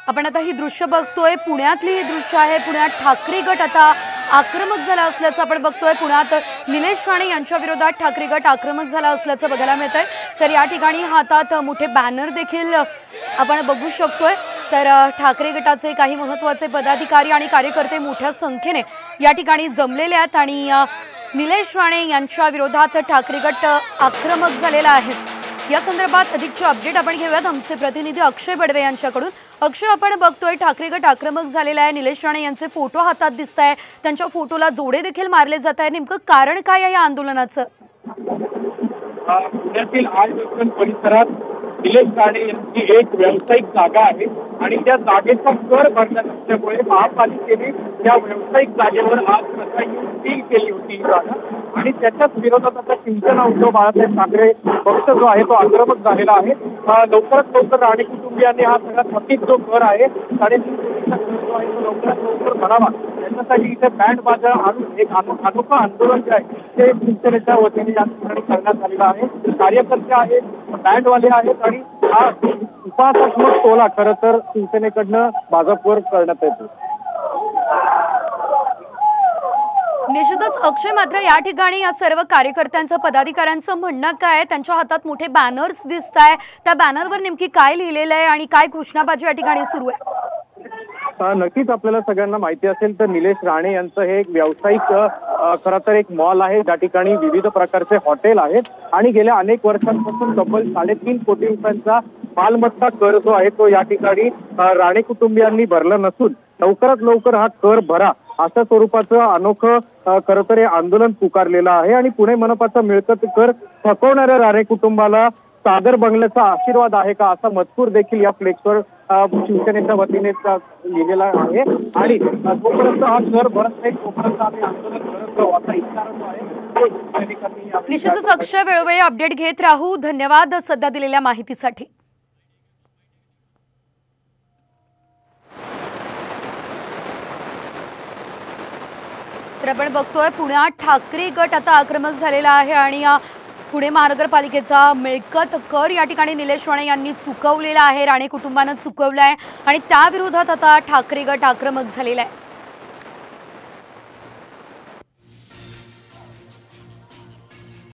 आपण आता ही दृश्य बघतोय, पुण्यातली ही दृश्य आहे। पुण्यात ठाकरे गट आता आक्रमक झाला असल्याचं आपण बघतोय। पुण्यात निलेश राणे यांच्या विरोधात ठाकरे गट आक्रमक झाला असल्याचं बघायला मिळतंय। तर या ठिकाणी हातात मोठे बॅनर देखील आपण बघू शकतोय। तर ठाकरे गटाचे काही महत्त्वाचे पदाधिकारी आणि कार्यकर्ते मोठ्या संख्येने या ठिकाणी जमलेले आहेत आणि निलेश राणे यांच्या विरोधात ठाकरे गट आक्रमक झालेला आहे। या संदर्भात अधिकचे अपडेट आपण घेऊयात आमचे प्रतिनिधी अक्षय बडवे यांच्याकडून। अक्षय, आपण बघतोय ठाकरे गट आक्रमक झालेला आहे। निलेश राणे यांचे फोटो हातात दिसताय, त्यांच्या फोटोला जोडे देखील मारले जात आहे। नेमकं कारण काय आहे या आंदोलनाचं? पुण्यातील आर्ट परिसरात निलेश राणे यांची एक व्यावसायिक जागा आहे आणि त्या जागेचा कर भरला नसल्यामुळे महापालिकेने त्या व्यावसायिक जागेवर आज सकाळी सील केली होती ही जागा आणि त्याच्याच विरोधात आता शिवसेना उद्धव बाळासाहेब ठाकरे पक्ष जो आहे तो आक्रमक झालेला आहे। लवकरात लवकर राणे कुटुंबियांनी हा सगळ्यात थकीत जो कर आहे 3.5 कोटीचा कर जो आहे तो लवकरात लवकर भरावा, त्याच्यासाठी इथे बँड बाजा आणून एक अनोखं आंदोलन जे आहे ते शिवसेनेच्या वतीने या ठिकाणी करण्यात आलेलं आहे। कार्यकर्ते आहेत, बँडवाले आहेत आणि हा उपासात्मक टोला खरं तर शिवसेनेकडनं भाजपवर करण्यात येतो। निश्चितच अक्षय, मात्र या ठिकाणी या सर्व कार्यकर्त्यांचं पदाधिकाऱ्यांचं म्हणणं काय? त्यांच्या हातात मोठे बॅनर्स दिसत आहे, त्या बॅनरवर नेमकी काय लिहिलेलं आहे आणि काय घोषणाबाजी या ठिकाणी सुरू आहे? नक्कीच आपल्याला सगळ्यांना माहिती असेल तर निलेश राणे यांचं हे एक व्यावसायिक खरं तर एक मॉल आहे, ज्या ठिकाणी विविध प्रकारचे हॉटेल आहेत आणि गेल्या अनेक वर्षांपासून तब्बल 3.5 कोटी रुपयांचा मालमत्ता कर जो आहे तो या ठिकाणी राणे कुटुंबियांनी भरला नसून लवकरात लवकर हा कर भरा अशा स्वरूपाचं अनोखं खरं तर हे आंदोलन पुकारलेलं आहे आणि पुणे मनपाचा मिळकत कर थकवणाऱ्या राणे कुटुंबाला सागर बंगल्याचा आशीर्वाद आहे का असा मजकूर देखील या फ्लेक्सवर शिवसेनेच्या वतीने लिहिलेला आहे आणि जोपर्यंत हा कर भरत नाही तोपर्यंत आम्ही आंदोलन करत राहू असा इशारा जो आहे। निश्चितच अक्षय, वेळोवेळी अपडेट घेत राहू। धन्यवाद सध्या दिलेल्या माहितीसाठी। तर आपण बघतोय पुण्यात ठाकरे गट आता आक्रमक झालेला आहे आणि पुणे महानगरपालिकेचा मिळकत कर या ठिकाणी निलेश राणे यांनी चुकवलेला आहे, राणे कुटुंबानं चुकवला आहे आणि त्या विरोधात आता ठाकरे गट आक्रमक झालेला आहे।